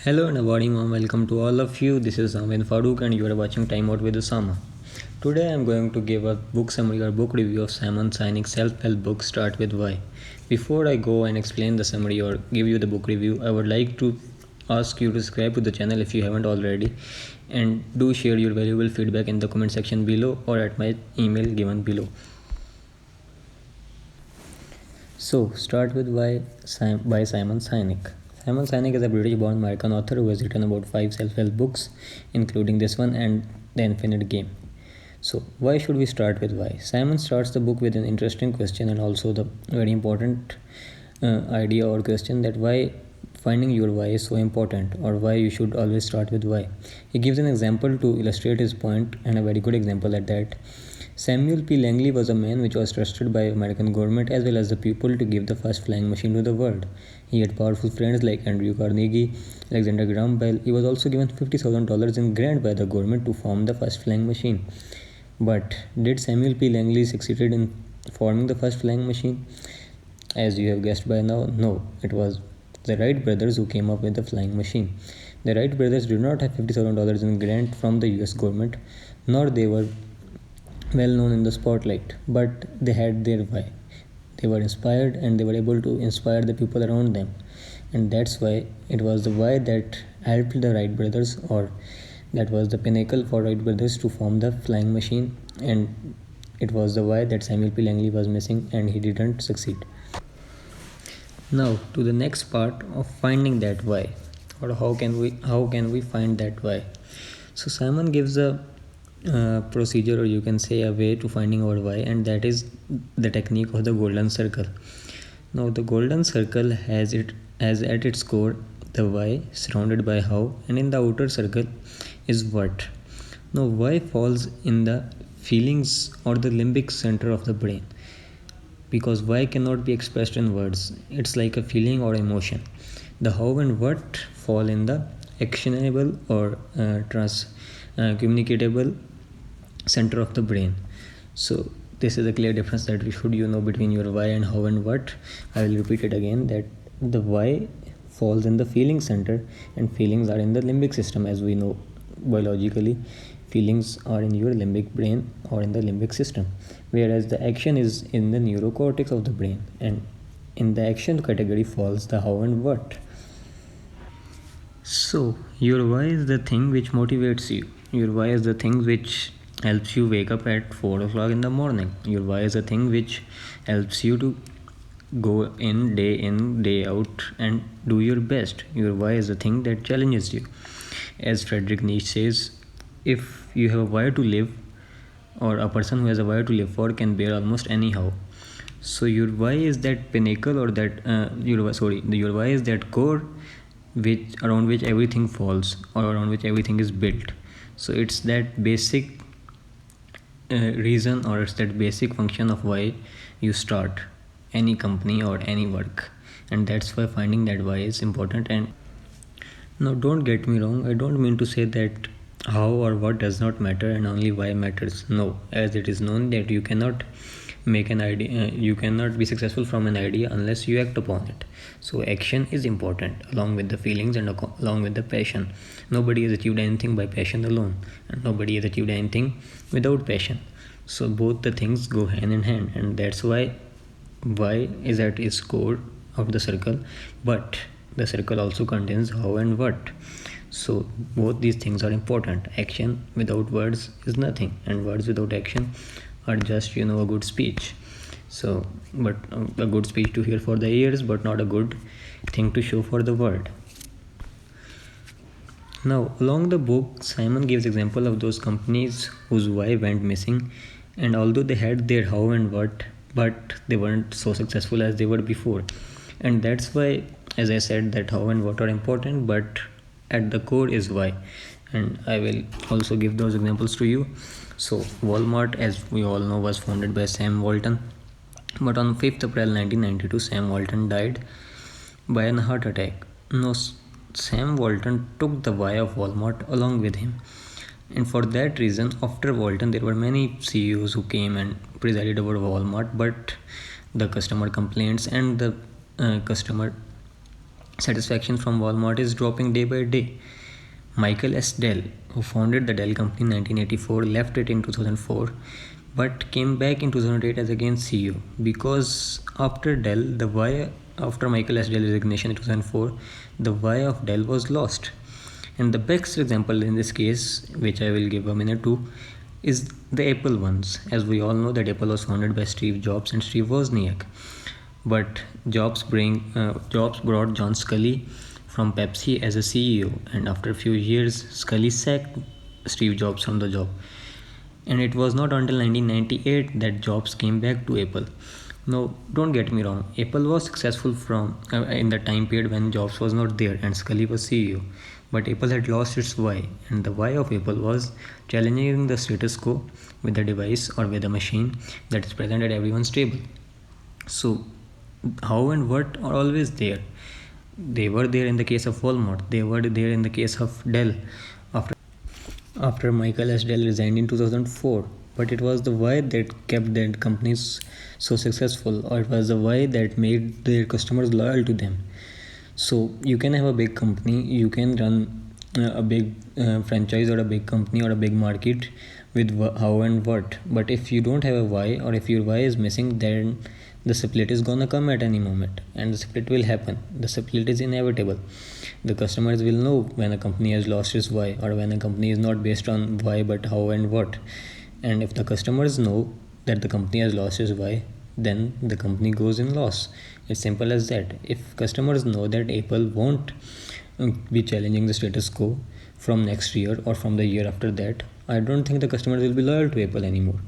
Hello and a very warm welcome to all of you. This is Amin Farouk and you are watching Time Out with Osama. Today I am going to give a book summary or book review of Simon Sinek's self-help book Start With Why. Before I go and explain the summary or give you the book review, I would like to ask you to subscribe to the channel if you haven't already, and do share your valuable feedback in the comment section below or at my email given below. So, Start With Why by Simon Sinek. Simon Sinek is a British-born American author who has written about 5 self-help books, including this one and The Infinite Game. So, why should we start with why? Simon starts the book with an interesting question and also the very important idea or question that why finding your why is so important, or why you should always start with why. He gives an example to illustrate his point, and a very good example at that. Samuel P. Langley was a man which was trusted by American government as well as the people to give the first flying machine to the world. He had powerful friends like Andrew Carnegie, Alexander Graham Bell. He was also given $50,000 in grant by the government to form the first flying machine. But did Samuel P. Langley succeeded in forming the first flying machine? As you have guessed by now, no. It was the Wright brothers who came up with the flying machine. The Wright brothers did not have $50,000 in grant from the US government, nor they were well known in the spotlight, but they had their why. They were inspired and they were able to inspire the people around them, and that's why it was the why that helped the Wright brothers, or that was the pinnacle for Wright brothers to form the flying machine, and it was the why that Samuel P. Langley was missing and he didn't succeed. Now to the next part of finding that why, or how can we find that why. So Simon gives a procedure, or you can say a way to finding our why, and that is the technique of the golden circle. Now the golden circle has at its core the why, surrounded by how, and in the outer circle is what. Now why falls in the feelings or the limbic center of the brain, because why cannot be expressed in words. It's like a feeling or emotion. The how and what fall in the actionable or communicatable center of the brain. So this is a clear difference that we should know between your why and how and what. I will repeat it again, that the why falls in the feeling center, and feelings are in the limbic system. As we know biologically, feelings are in your limbic brain or in the limbic system, whereas the action is in the neurocortex of the brain, and in the action category falls the how and what. So your why is the thing which motivates you. Your why is the thing which helps you wake up at 4 o'clock in the morning. Your why is the thing which helps you to go in, day out, and do your best. Your why is the thing that challenges you. As Friedrich Nietzsche says, if you have a why to live, or a person who has a why to live for can bear almost anyhow. So your why is that pinnacle, or that your why is that core which around which everything falls, or around which everything is built. So it's that basic reason, or it's that basic function of why you start any company or any work, and that's why finding that why is important. And now don't get me wrong, I don't mean to say that how or what does not matter and only why matters. No, as it is known that you cannot make an idea, you cannot be successful from an idea unless you act upon it. So action is important along with the feelings and along with the passion. Nobody has achieved anything by passion alone, and nobody has achieved anything without passion. So both the things go hand in hand, and that's why is at its core of the circle, but the circle also contains how and what. So both these things are important. Action without words is nothing, and words without action are just a good speech. So but a good speech to hear for the ears, but not a good thing to show for the world. Now along the book, Simon gives example of those companies whose why went missing, and although they had their how and what, but they weren't so successful as they were before. And that's why, as I said, that how and what are important, but at the core is why. And I will also give those examples to you. So Walmart, as we all know, was founded by Sam Walton, but on 5th April 1992 Sam Walton died by a heart attack. Now Sam Walton took the why of Walmart along with him, and for that reason, after Walton there were many CEOs who came and presided over Walmart, but the customer complaints and the customer satisfaction from Walmart is dropping day by day. Michael S. Dell, who founded the Dell company in 1984, left it in 2004 but came back in 2008 as again CEO, because after Dell, after Michael S. Dell's resignation in 2004, the why of Dell was lost. And the best example in this case, which I will give a minute to, is the Apple ones. As we all know that Apple was founded by Steve Jobs and Steve Wozniak. But Jobs brought John Scully from Pepsi as a CEO, and after a few years, Scully sacked Steve Jobs from the job. And it was not until 1998 that Jobs came back to Apple. No, don't get me wrong. Apple was successful from in the time period when Jobs was not there and Scully was CEO. But Apple had lost its why, and the why of Apple was challenging the status quo with a device or with a machine that is present at everyone's table. So, how and what are always there. They were there in the case of Walmart. They were there in the case of Dell. After Michael S. Dell resigned in 2004. But it was the why that kept their companies so successful, or it was the why that made their customers loyal to them. So you can have a big company, you can run a big franchise or a big company or a big market with how and what. But if you don't have a why, or if your why is missing, then the split is gonna come at any moment, and the split will happen. The split is inevitable. The customers will know when a company has lost its why, or when a company is not based on why but how and what. And if the customers know that the company has lost its why, then the company goes in loss. It's simple as that. If customers know that Apple won't be challenging the status quo from next year or from the year after that, I don't think the customers will be loyal to Apple anymore.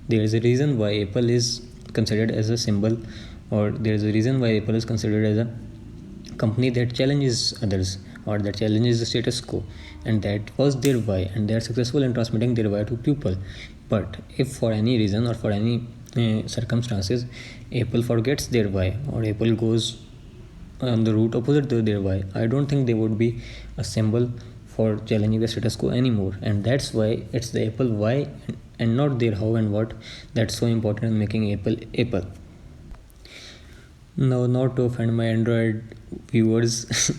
There is a reason why Apple is considered as a symbol, or there is a reason why Apple is considered as a company that challenges others, or that challenges the status quo, and that was their why, and they are successful in transmitting their why to people. But if for any reason or for any circumstances Apple forgets their why, or Apple goes on the route opposite to their why, I don't think they would be a symbol for challenging the status quo anymore. And that's why it's the Apple why and not their how and what that's so important in making Apple. Now, not to offend my Android viewers,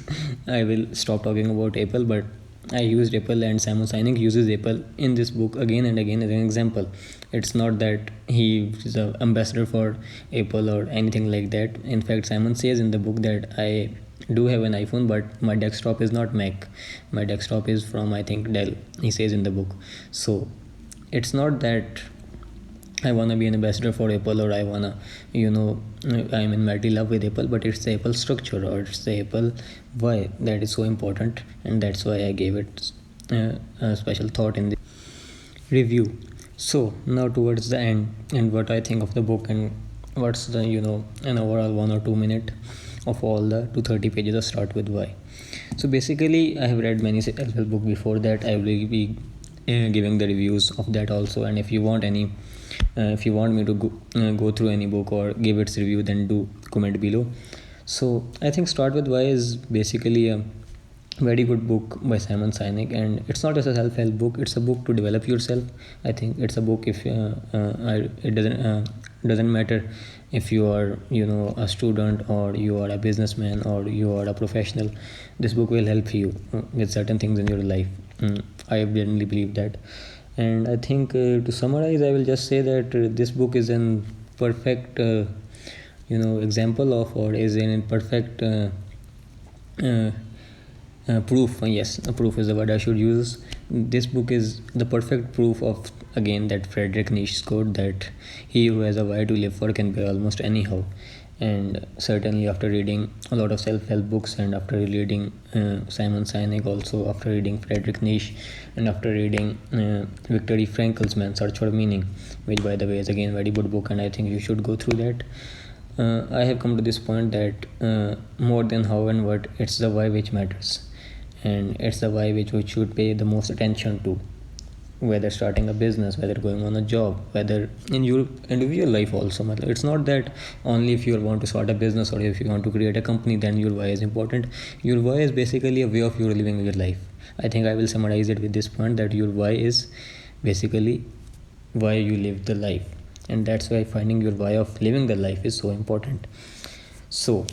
I will stop talking about Apple, but I used Apple, and Simon Sinek uses Apple in this book again and again as an example. It's not that he is an ambassador for Apple or anything like that. In fact, Simon says in the book that I do have an iPhone, but my desktop is not Mac. My desktop is from, I think, Dell, he says in the book. So it's not that I wanna be an ambassador for Apple, or I wanna, I'm in madly love with Apple, but it's the Apple structure, or it's the Apple why that is so important, and that's why I gave it a special thought in the review. So now towards the end, and what I think of the book, and what's the an overall 1 or 2 minute of all the 230 pages of Start With Why. So basically, I have read many self-help books before that. I will be giving the reviews of that also, and if you want me to go through any book or give its review, then do comment below. So I think Start With Why is basically a very good book by Simon Sinek, and it's not just a self-help book, it's a book to develop yourself. I think it's a book, if it doesn't matter if you are a student, or you are a businessman, or you are a professional. This book will help you with certain things in your life. I genuinely believe that. And I think to summarize, I will just say that this book is an perfect example of, or is in perfect proof. Yes, proof is the word I should use. This book is the perfect proof of, again, that Friedrich Nietzsche's quote, that he who has a why to live for can bear almost anyhow. And certainly after reading a lot of self-help books, and after reading Simon Sinek, also after reading Friedrich Nietzsche, and after reading Viktor Frankl's Man's Search for Meaning, which by the way is again a very good book, and I think you should go through that, I have come to this point that more than how and what, it's the why which matters, and it's the why which we should pay the most attention to, whether starting a business, whether going on a job, whether in your individual life also. It's not that only if you want to start a business or if you want to create a company, then your why is important. Your why is basically a way of you living your life. I think I will summarize it with this point, that your why is basically why you live the life, and that's why finding your why of living the life is so important. So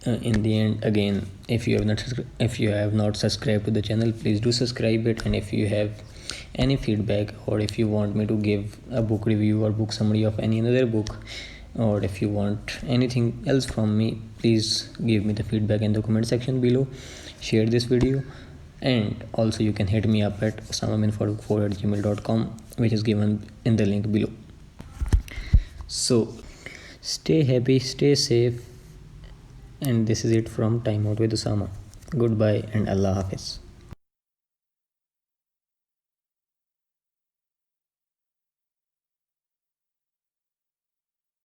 in the end, again, if you have not subscribed to the channel, please do subscribe it. And if you have any feedback, or if you want me to give a book review or book summary of any another book, or if you want anything else from me, please give me the feedback in the comment section below. Share this video, and also you can hit me up at osamamin404@gmail.com, which is given in the link below. So stay happy, stay safe, and this is it from Time Out with Osama. Goodbye and Allah Hafiz.